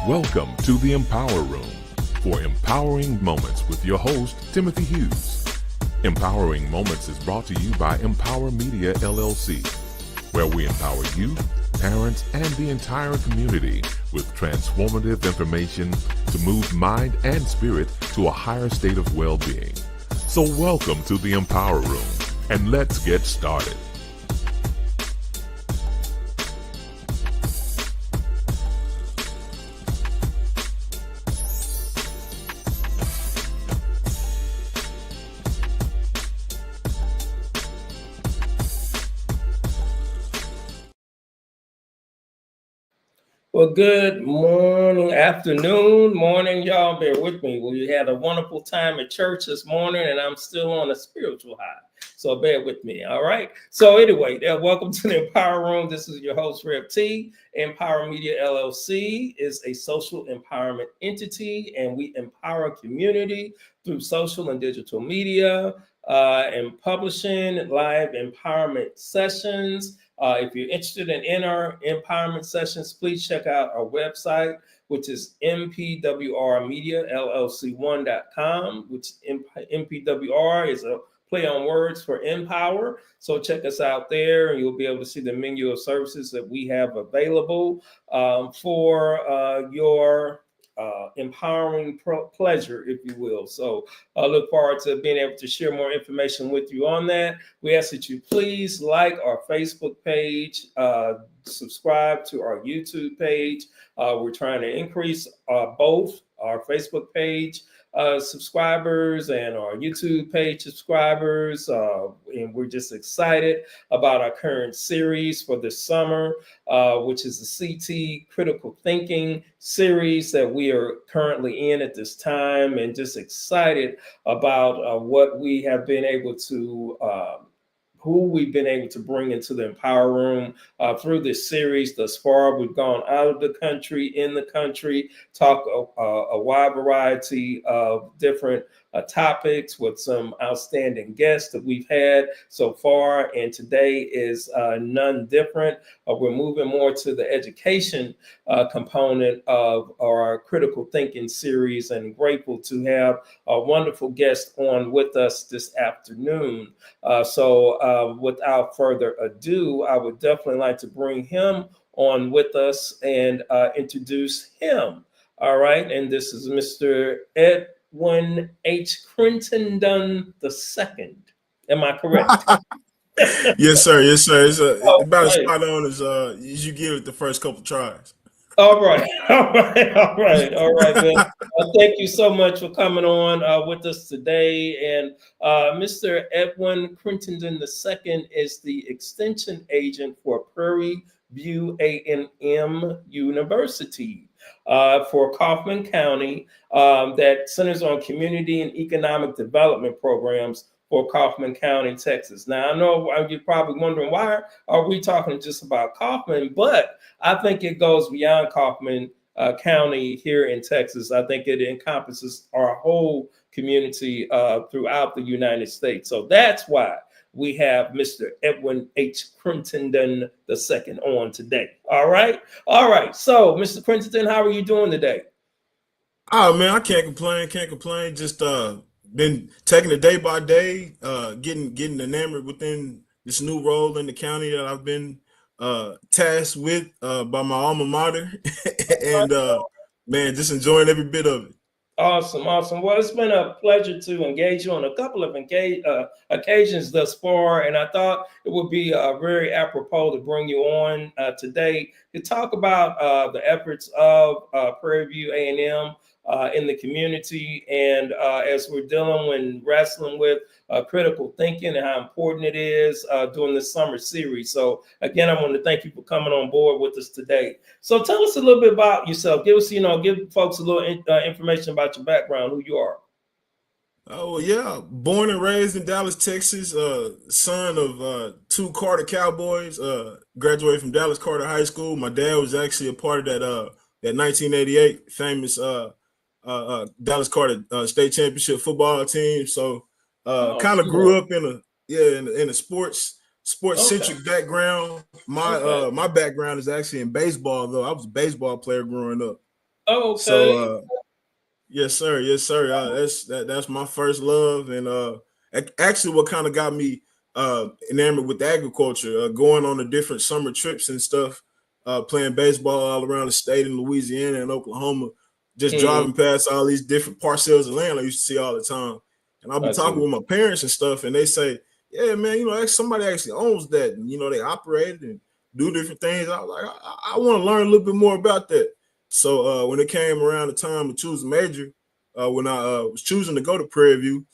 Welcome to the Empower Room for Empowering Moments with your host, Timothy Hughes. Empowering Moments is brought to you by Empower Media, LLC, where we empower you, parents, and the entire community with transformative information to move mind and spirit to a higher state of well-being. So welcome to the Empower Room, and let's get started. Well, good morning, afternoon, morning, y'all. Bear with me. We had a wonderful time at church this morning, and I'm still on a spiritual high. So bear with me, all right? So anyway, welcome to the Empower Room. This is your host, Rev T. Empower Media, LLC is a social empowerment entity, and we empower community through social and digital media and publishing live empowerment sessions. If you're interested in our empowerment sessions, please check out our website, which is MPWRMediaLLC1.com, which MPWR is a play on words for empower. So check us out there, and you'll be able to see the menu of services that we have available for your empowering pleasure, if you will. So I look forward to being able to share more information with you on that. We ask that you please like our Facebook page, subscribe to our YouTube page. We're trying to increase both our Facebook page subscribers and our YouTube page subscribers. And we're just excited about our current series for this summer, which is the CT Critical Thinking series that we are currently in at this time, and just excited about what we have been able to who we've been able to bring into the Empower Room through this series thus far. We've gone out of the country, in the country, talk a wide variety of different topics with some outstanding guests that we've had so far. And today is none different. We're moving more to the education component of our critical thinking series, and grateful to have a wonderful guest on with us this afternoon. So without further ado, I would definitely like to bring him on with us and introduce him. All right. And this is Mr. Edwin H. Crittendon II. Am I correct? Yes, sir. Yes, sir. It's about as spot on as you give it the first couple tries. All right. Well, thank you so much for coming on with us today. And Mr. Edwin Crittendon II is the extension agent for Prairie View A&M University for Kaufman County that centers on community and economic development programs for Kaufman County, Texas. Now, I know you're probably wondering, why are we talking just about Kaufman? But I think it goes beyond Kaufman County here in Texas. I think it encompasses our whole community throughout the United States. So that's why we have Mr. Edwin H. Crittendon II on today. All right. So, Mr. Crittendon, how are you doing today? Oh, man, I can't complain. Just been taking it day by day, getting enamored within this new role in the county that I've been tasked with by my alma mater, and man, just enjoying every bit of it. Awesome. Well, it's been a pleasure to engage you on a couple of occasions thus far, and I thought it would be very apropos to bring you on today to talk about the efforts of Prairie View A&M in the community, and as we're dealing and wrestling with critical thinking and how important it is during this summer series. So again, I want to thank you for coming on board with us today. So tell us a little bit about yourself. Give folks a little information about your background, who you are. Oh, yeah. Born and raised in Dallas, Texas, son of two Carter Cowboys, graduated from Dallas Carter High School. My dad was actually a part of that 1988 famous Dallas Carter state championship football team. So kind of grew up in a sports centric background. My background is actually in baseball, though. I was a baseball player growing up. Oh, So okay. yes, sir. Yes, sir. That's my first love, and actually, what kind of got me enamored with agriculture, going on the different summer trips and stuff, playing baseball all around the state in Louisiana and Oklahoma, just Mm, driving past all these different parcels of land I used to see all the time, and I'll be I talking see. with my parents and stuff, and they say, "Yeah, man, somebody actually owns that, and they operate it and do different things." I was like, I want to learn a little bit more about that. So when it came around the time to choose a major, when I was choosing to go to Prairie View,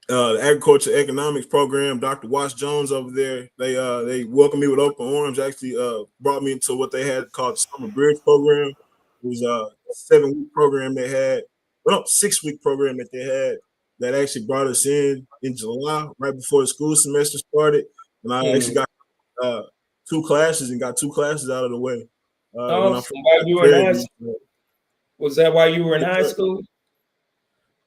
the agriculture economics program, Dr. Watts Jones over there, they welcomed me with open arms. Actually, brought me into what they had called the Summer Bridge program. It was a 7-week program they had, well, no, 6-week program that they had that actually brought us in July, right before the school semester started, and I actually Mm. got uh, 2 classes and got 2 classes out of the way when I Awesome. first While got you were in Prairie high View. school, was that while you were in Yes, high sir. school?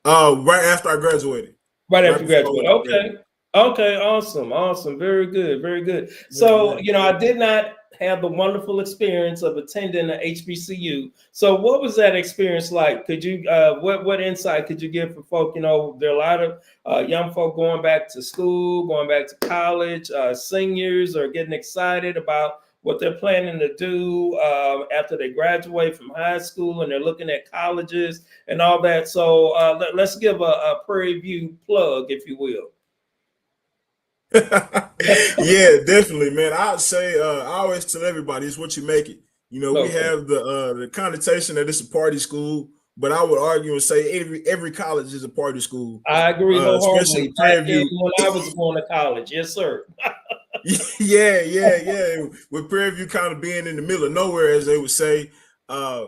Right after I graduated, Right right after you before I graduated. went to Prairie. Okay. Okay. Awesome. Awesome. Very good. Very good. Yeah, So, yeah. I did not have the wonderful experience of attending a HBCU. So, what was that experience like? Could you, what insight could you give for folk? There are a lot of young folk going back to school, going back to college, seniors are getting excited about what they're planning to do after they graduate from high school and they're looking at colleges and all that. So let's give a Prairie View plug, if you will. Yeah, definitely, man. I'd say I always tell everybody it's what you make it. We Okay, have the connotation that it's a party school, but I would argue and say every college is a party school, I agree especially wholeheartedly. in Back Prairie in View. when I was going to college, yes, sir. Yeah, yeah, yeah. With Prairie View kind of being in the middle of nowhere, as they uh,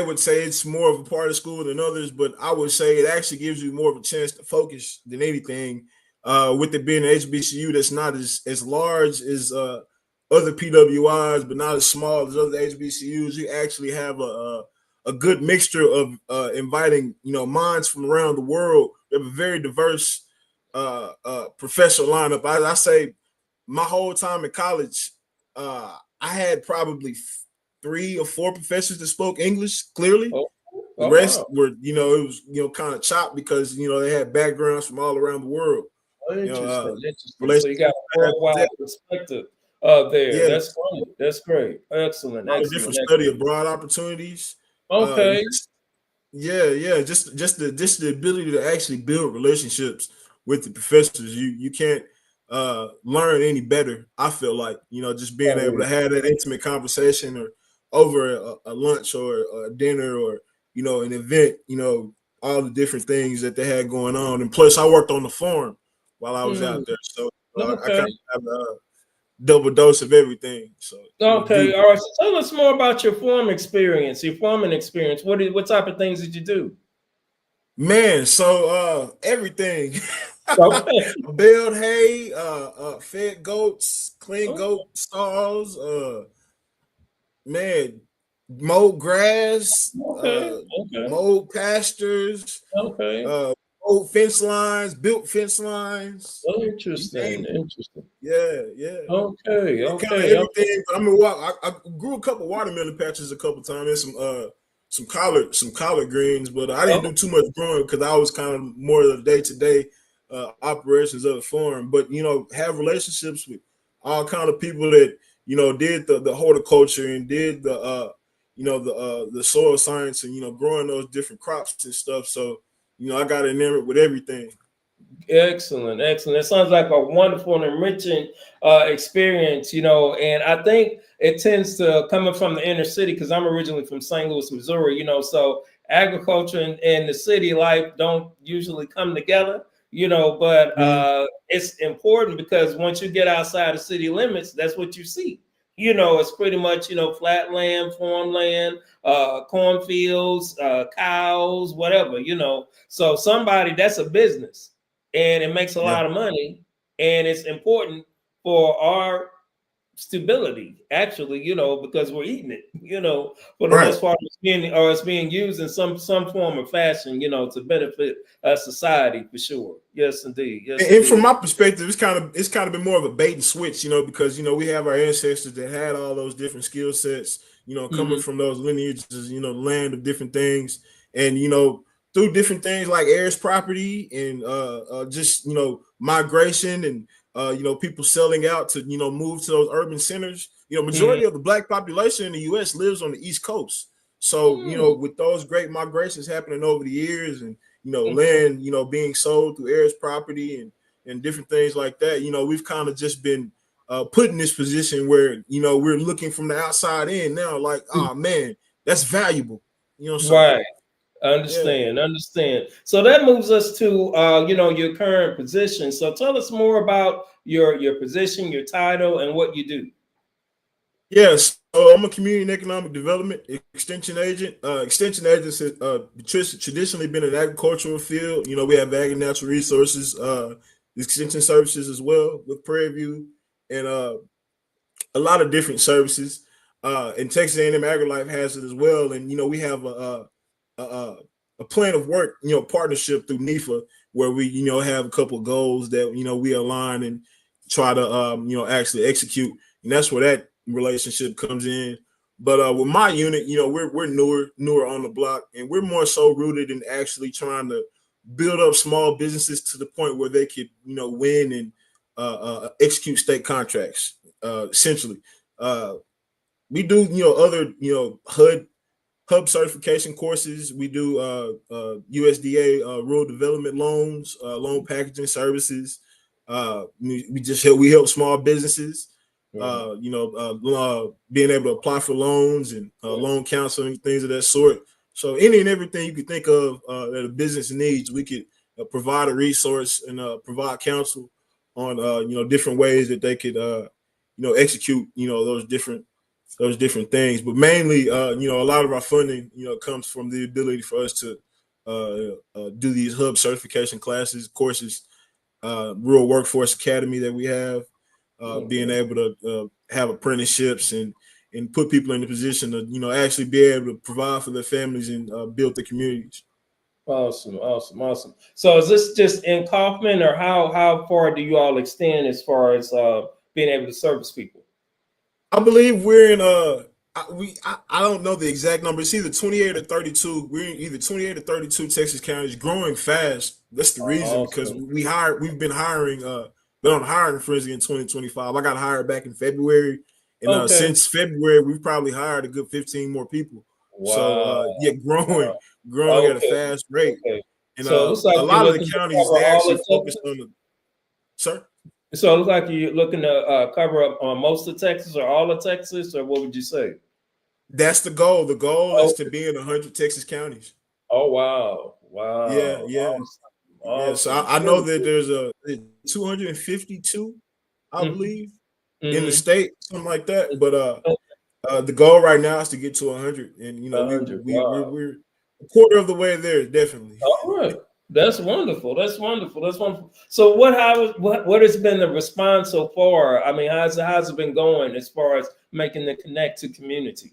would say it's more of a party school than others, but I would say it actually gives you more of a chance to focus than anything. With it being an HBCU that's not as large as other PWIs, but not as small as other HBCUs, you actually have a good mixture of inviting minds from around the world. We have a very diverse professional lineup. I say my whole time in college, I had probably 3 or 4 professors that spoke English clearly. Oh, The oh rest wow. were, it was, kind of chopped because, they had backgrounds from all around the world. You know, uh, Interesting, interesting. So you got relationships a I had with worldwide them. perspective there. Yeah, That's great. That's great. Excellent, a lot of excellent, different study excellent. abroad opportunities. And Okay. yeah. Just the ability to actually build relationships with the professors. You can't learn any better. I feel like just being able to have that intimate conversation or over a lunch or a dinner or an event. All the different things that they had going on. And plus, I worked on the farm while I was Mm, out there, so I kind okay. of have a double dose of everything. So it was Okay. beautiful. All right. So tell us more about your farm experience, your farming experience. What type of things did you do? Man, so everything. Okay. Baled hay, fed goats, clean Okay. goat stalls, man, mowed grass, Okay. Okay. mowed pastures, Okay. mowed fence lines, built fence lines. You Interesting. name it. Interesting. Yeah, yeah. Okay. Kind of Okay. Okay. everything. I mean, I grew a couple watermelon patches a couple times and some collard greens, but I didn't Oh, do too much growing because I was kind of more of the day to day operations of the farm. But have relationships with all kind of people that did the horticulture and did the soil science and growing those different crops and stuff. So I got enamored with everything. excellent. Excellent. It sounds like a wonderful and enriching experience, and I think it tends to coming from the inner city because I'm originally from St. Louis, Missouri, so agriculture and the city life don't usually come together, but Mhm. it's important because once you get outside the city limits, that's what you see. It's pretty much, flat land, farmland, cornfields, cows, whatever, So somebody that's a business and it makes a Yeah, lot of money. And it's important for our stability, actually, because we're eating it, for the Right. most part, it's being used in some form or fashion, to benefit society for sure. Yes, indeed. Yes, And from indeed. my perspective, it's kind of been more of a bait and switch, because we have our ancestors that had all those different skill sets, coming Mhm. from those lineages, land of different things, and through different things like heirs property and just migration and people selling out to move to those urban centers. Mhm. Majority of the black population in the U.S. lives on the East Coast, so Mm. with those great migrations happening over the years and Mhm. land, being sold through heirs property and different things like that. We've kind of just been put in this position where, we're looking from the outside in now, like, oh man, that's valuable. So Right. yeah. Understand. So that moves us to your current position. So tell us more about your position, your title, and what you do. Yes. So I'm a community and economic development extension agent. Extension agents have traditionally been in the agricultural field. We have ag and natural resources, extension services as well with Prairie View, and a lot of different services. And Texas A&M AgriLife has it as well. And we have a, a plan of work, partnership through NIFA, where we have a couple of goals that we align and try to actually execute. And that's where that relationship comes in. But with my unit, we're newer on the block, and we're more so rooted in actually trying to build up small businesses to the point where they could win and execute state contracts. Essentially, uh, we do other hub certification courses. We do USDA rural development loans, loan packaging services. We help small businesses. Mhm. Being able to apply for loans and loan counseling, things of that sort. So any and everything you could think of that a business needs, we could provide a resource and provide counsel on different ways that they could execute those different things. But mainly, a lot of our funding, comes from the ability for us to do these hub certification classes, courses, Rural Workforce Academy that we have, being Okay. able to have apprenticeships and put people in the position to actually be able to provide for their families and build the communities. Awesome, awesome, awesome. So is this just in Kaufman, or how far do you all extend as far as being able to service people? I believe we're in I don't know the exact number. It's either 28 or 32. We're in either 28 or 32 Texas counties, growing fast. That's the reason, because Awesome. we've been hiring been on hiring frenzy in 2025. I got hired back in February, and Okay. since February we've probably hired a good 15 more people. So Wow. yeah, growing Wow. at a Okay. fast rate. Okay. And So it looks like a you're lot of the looking to counties, cover they all actually of focus Texas. on the sir. So it looks like you're looking to cover up on most of Texas or all of Texas, or what would you say? That's the goal. The goal is Oh, to be in 100 Texas counties. oh wow. Yeah, Wow. yeah. Awesome. Yeah, so Awesome. I know Very that good. there's a 252, I Mm-hmm. believe, in the Mm-hmm. state, something like that. But the goal right now is to get to 100, and 100. Wow. we're a quarter of the way there, definitely. All right. That's wonderful. That's wonderful. That's wonderful. So what has been the response so far? I mean, how's it been going as far as making the connect to community?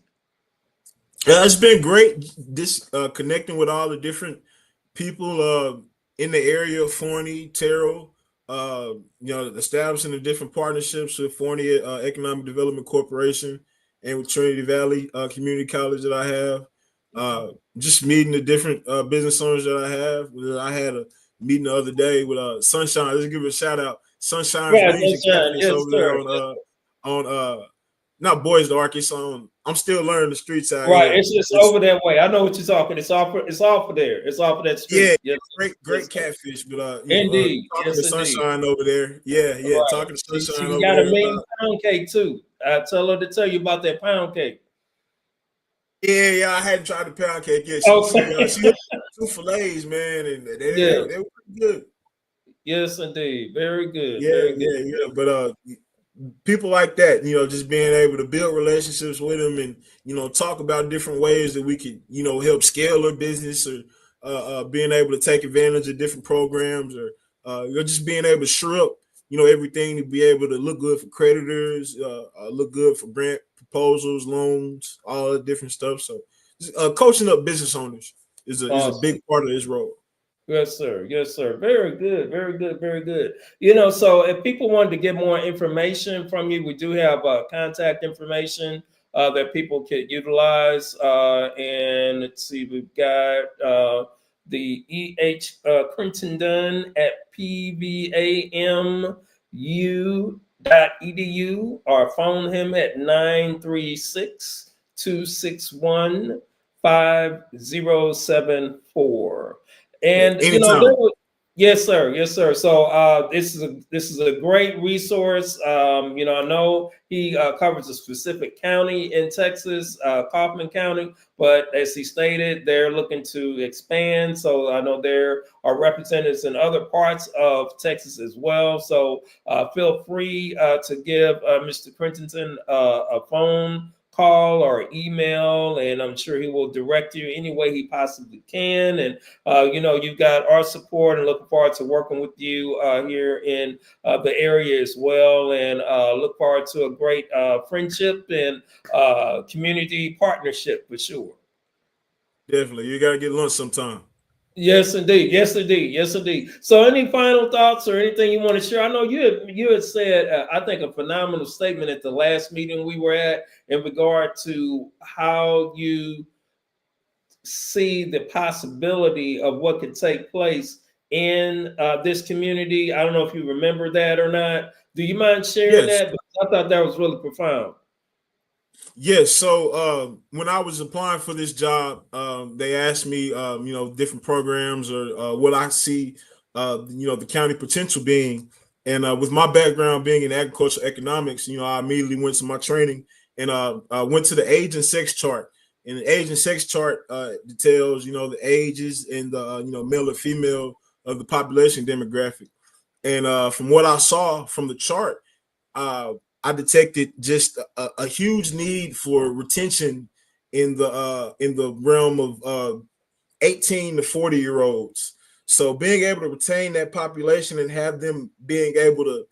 Yeah, it's been great. This connecting with all the different people in the area of Forney, Terrell. Establishing the different partnerships with Forney Economic Development Corporation and with Trinity Valley Community College that I have. Just meeting the different business owners that I have. I had a meeting the other day with Sunshine. Let's give it a shout out. Sunshine's Right, Wings and sunshine. Catfish Yes, over there sir. on not Boys to Ark. It's on. I'm still learning the streets out Right. here. It's just It's over that way. I know what you're talking. It's off of there. It's off of that Yeah, street. Yes, sir. great Yes, sir. catfish. But Indeed. talking to Yes, indeed. Sunshine over there. Yeah, yeah, Right. talking to Sunshine She over got a there. million pound cake too. I tell her to tell you about that pound cake. Yeah, I hadn't tried the pound cake yet. She Okay. had 2 fillets, man, and Yes. they were pretty good. Yes, indeed. Very good. Yeah, Very good. yeah, yeah. But people like that, just being able to build relationships with them and talk about different ways that we could help scale their business, or being able to take advantage of different programs, or just being able to shore up everything to be able to look good for creditors, look good for grant proposals, loans, all the different stuff. So coaching up business owners is a big part of this role. Yes, sir. Yes, sir. Very good. Very good. Very good. So if people wanted to get more information from you, we do have contact information that people could utilize. And let's see, we've got the Crittendon at pvamu.edu, or phone him at 936-261-5074. And yes, sir. Yes, sir. So this is a great resource. I know he covers a specific county in Texas, Kaufman County, but as he stated, they're looking to expand. So I know there are representatives in other parts of Texas as well. So feel free to give Mr. Crittendon a phone call or email, and I'm sure he will direct you any way he possibly can. And you've got our support, and looking forward to working with you here in the area as well, and look forward to a great friendship and community partnership for sure. Definitely, you got to get lunch sometime. Yes, indeed. Yes, indeed. Yes, indeed. So any final thoughts or anything you want to share? I know you had said, I think, a phenomenal statement at the last meeting we were at in regard to how you see the possibility of what could take place in this community. I don't know if you remember that or not. Do you mind sharing that? Because I thought that was really profound. Yes. So when I was applying for this job, they asked me, different programs or what I see, the county potential being. And with my background being in agricultural economics, I immediately went to my training and went to the age and sex chart. And the age and sex chart details, the ages and the, male or female of the population demographic. And from what I saw from the chart, I detected just a huge need for retention in the realm of 18 to 40-year-olds. So being able to retain that population and have them being able to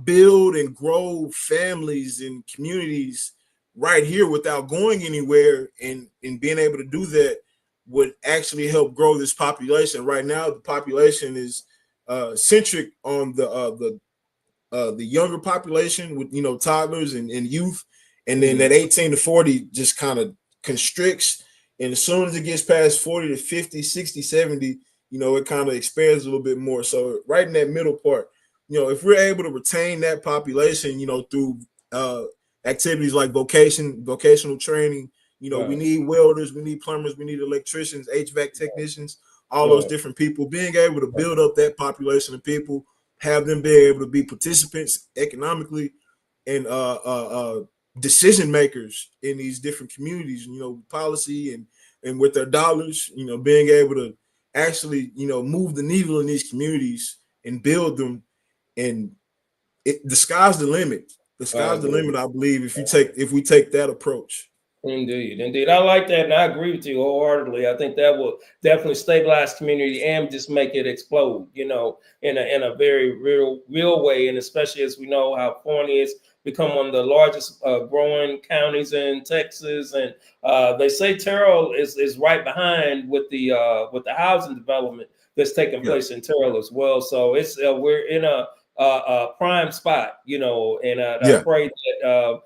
build and grow families and communities right here without going anywhere, and being able to do that would actually help grow this population. Right now, the population is centric on the younger population with toddlers and youth, and then that 18 to 40 just kind of constricts, and as soon as it gets past 40 to 50, 60, 70, it kind of expands a little bit more. So right in that middle part, if we're able to retain that population, through activities like vocational training, we need welders, we need plumbers, we need electricians, HVAC technicians, all those different people. Being able to build up that population of people, have them be able to be participants economically and decision makers in these different communities, policy and with their dollars, being able to actually, move the needle in these communities and build them. And the sky's the limit. The sky's the limit, I believe, if we take that approach. Indeed. I like that, and I agree with you wholeheartedly. I think that will definitely stabilize community and just make it explode, in a very real way. And especially as we know how Forney has become one of the largest growing counties in Texas, and they say Terrell is right behind with the housing development that's taking place in Terrell as well. So it's we're in a prime spot, and I pray that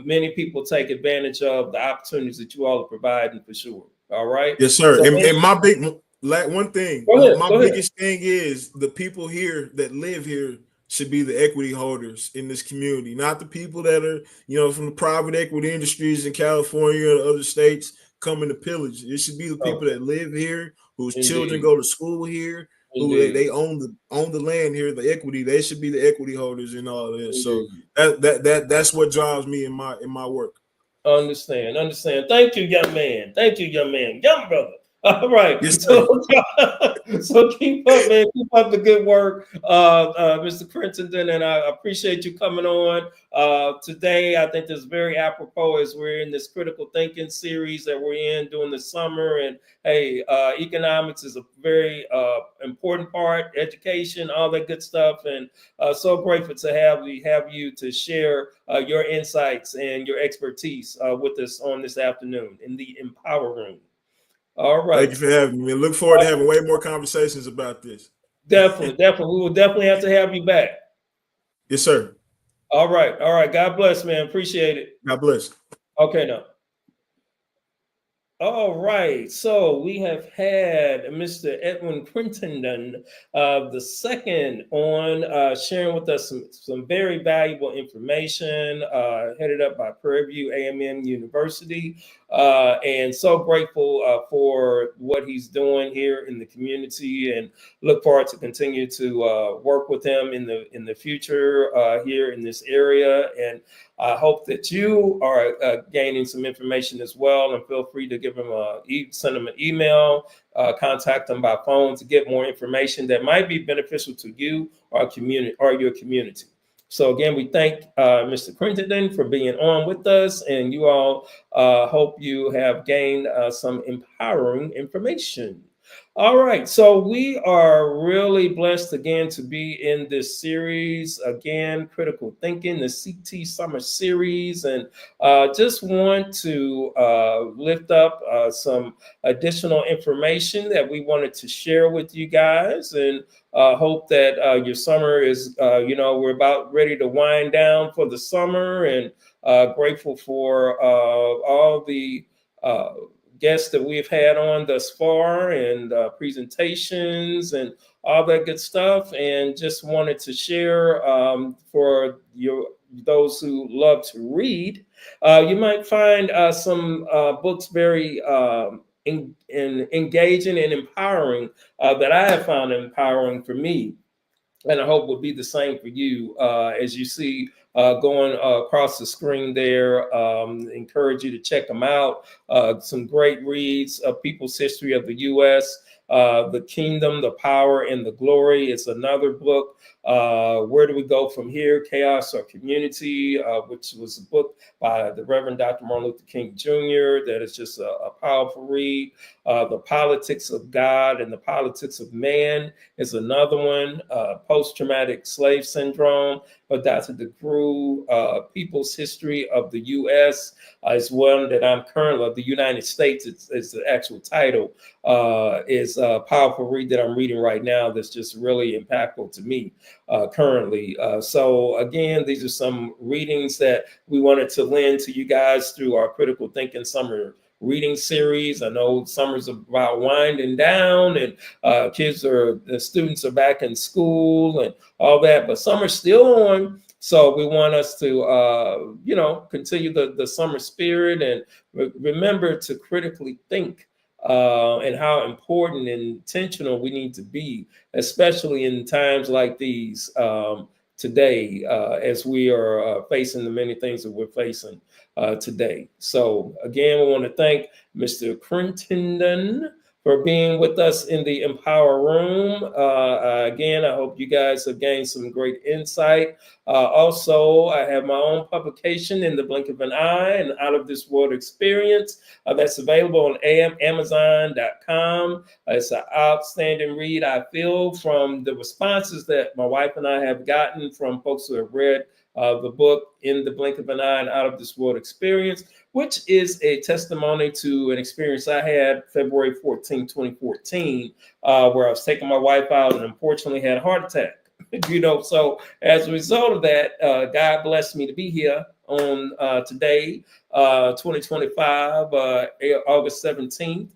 many people take advantage of the opportunities that you all are providing for sure. All right. Yes, sir. So, and my big one thing, my biggest thing is the people here that live here should be the equity holders in this community, not the people that are, from the private equity industries in California or other states coming to pillage. It should be the people that live here, whose children go to school here, who they own the land here, the equity. They should be the equity holders in all of this. So that's what drives me in my work. Understand. Thank you, young man. Young brother. All right. Yes, so So keep up, man. Keep up the good work, Mr. Crittendon, and I appreciate you coming on today. I think this is very apropos as we're in this critical thinking series that we're in during the summer. And hey, economics is a very important part, education, all that good stuff. And so grateful to have you to share your insights and your expertise with us on this afternoon in the Empower Room. All right. Thank you for having me. Look forward to having way more conversations about this. Definitely. We will definitely have to have you back. Yes, sir. All right. God bless, man. Appreciate it. God bless. Okay, now. All right, so we have had Mr. Edwin Crittendon, the second on sharing with us some very valuable information, headed up by Prairie A&M University, and so grateful for what he's doing here in the community, and look forward to continue to work with him in the future here in this area. And I hope that you are gaining some information as well, and feel free to give him send him an email, contact him by phone to get more information that might be beneficial to you or community or your community. So again, we thank Mr. Crittendon for being on with us, and you all hope you have gained some empowering information. All right, so we are really blessed again to be in this series again, Critical Thinking, the CT Summer Series, and just want to lift up some additional information that we wanted to share with you guys, and hope that your summer is, we're about ready to wind down for the summer, and grateful for all the guests that we've had on thus far, and presentations and all that good stuff, and just wanted to share for those who love to read, you might find some books very engaging and empowering, that I have found empowering for me, and I hope will be the same for you, as you see going across the screen there. Encourage you to check them out. Some great reads of People's History of the U.S., The Kingdom, the Power, and the Glory. It's another book. Where Do We Go From Here? Chaos or Community, which was a book by the Reverend Dr. Martin Luther King Jr. that is just a powerful read. The Politics of God and the Politics of Man is another one. Post-Traumatic Slave Syndrome by Dr. DeGruy. People's History of the U.S. Is one that I'm currently, of the United States, it's the actual title, is a powerful read that I'm reading right now that's just really impactful to me currently. So again, these are some readings that we wanted to lend to you guys through our Critical Thinking Summer reading series. I know summer's about winding down, and the students are back in school and all that, but summer's still on. So we want us to, continue the summer spirit, and remember to critically think and how important and intentional we need to be, especially in times like these today, as we are facing the many things that we're facing today. So again, we want to thank Mr. Crittendon for being with us in the Empower Room. Again, I hope you guys have gained some great insight. Also, I have my own publication, In the Blink of an Eye, an Out of This World Experience, that's available on Amazon.com. It's an outstanding read, I feel, from the responses that my wife and I have gotten from folks who have read the book, In the Blink of an Eye, an Out of This World Experience, which is a testimony to an experience I had February 14, 2014, where I was taking my wife out and unfortunately had a heart attack. So as a result of that, God blessed me to be here on today, 2025, August 17th.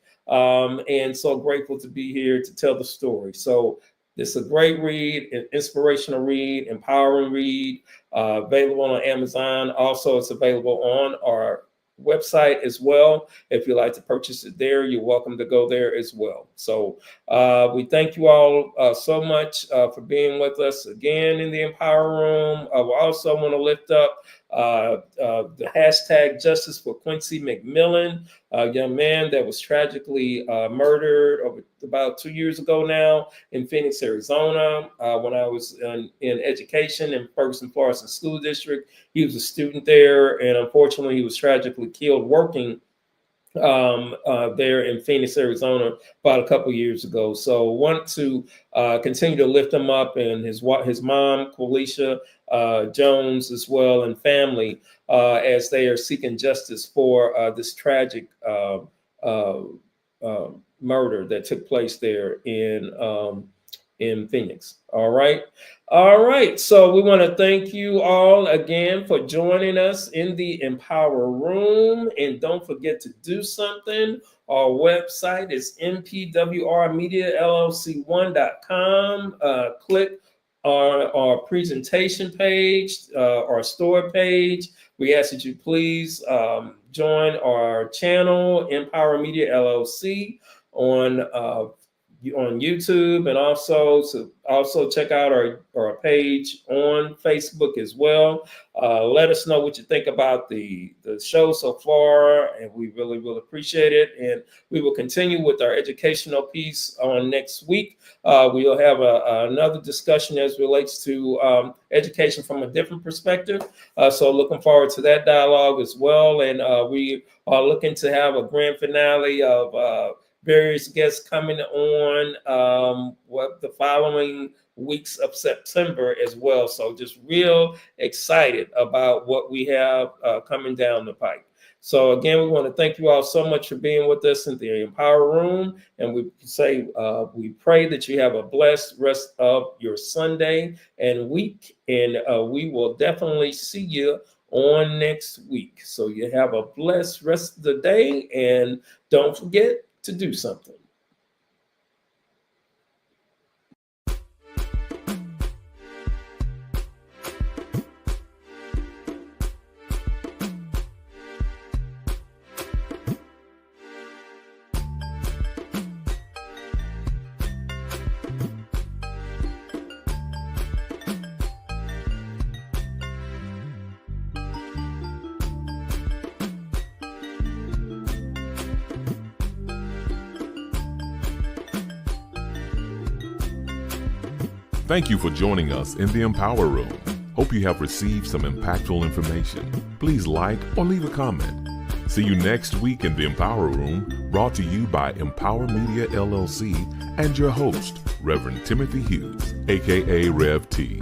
And so grateful to be here to tell the story. So this is a great read, an inspirational read, empowering read, available on Amazon. Also, it's available on our website as well. If you'd like to purchase it there, you're welcome to go there as well. So we thank you all so much for being with us again in the Empower Room. We also want to lift up the hashtag Justice for Quincy McMillan, a young man that was tragically murdered about 2 years ago now in Phoenix, Arizona, when I was in education in Ferguson Florissant School District. He was a student there, and unfortunately, he was tragically killed working there in Phoenix, Arizona, about a couple years ago. So want to continue to lift him up, and his mom, Qualisha Jones, as well, and family, as they are seeking justice for this tragic murder that took place there in Phoenix. All right. So we want to thank you all again for joining us in the Empower Room. And don't forget to do something. Our website is MPWRMediaLLC1.com. Click our presentation page, our store page. We ask that you please join our channel, Empower Media LLC, on YouTube, and also check out our page on Facebook as well. Let us know what you think about the show so far, and we really will appreciate it. And we will continue with our educational piece on next week. We'll have another discussion as relates to education from a different perspective. So looking forward to that dialogue as well. And we are looking to have a grand finale of various guests coming on the following weeks of September as well. So just real excited about what we have coming down the pike. So again, we want to thank you all so much for being with us in the Empower Room. And we pray that you have a blessed rest of your Sunday and week. And we will definitely see you on next week. So you have a blessed rest of the day, and don't forget to do something. Thank you for joining us in the Empower Room. Hope you have received some impactful information. Please like or leave a comment. See you next week in the Empower Room, brought to you by Empower Media LLC and your host, Reverend Timothy Hughes, aka Rev T.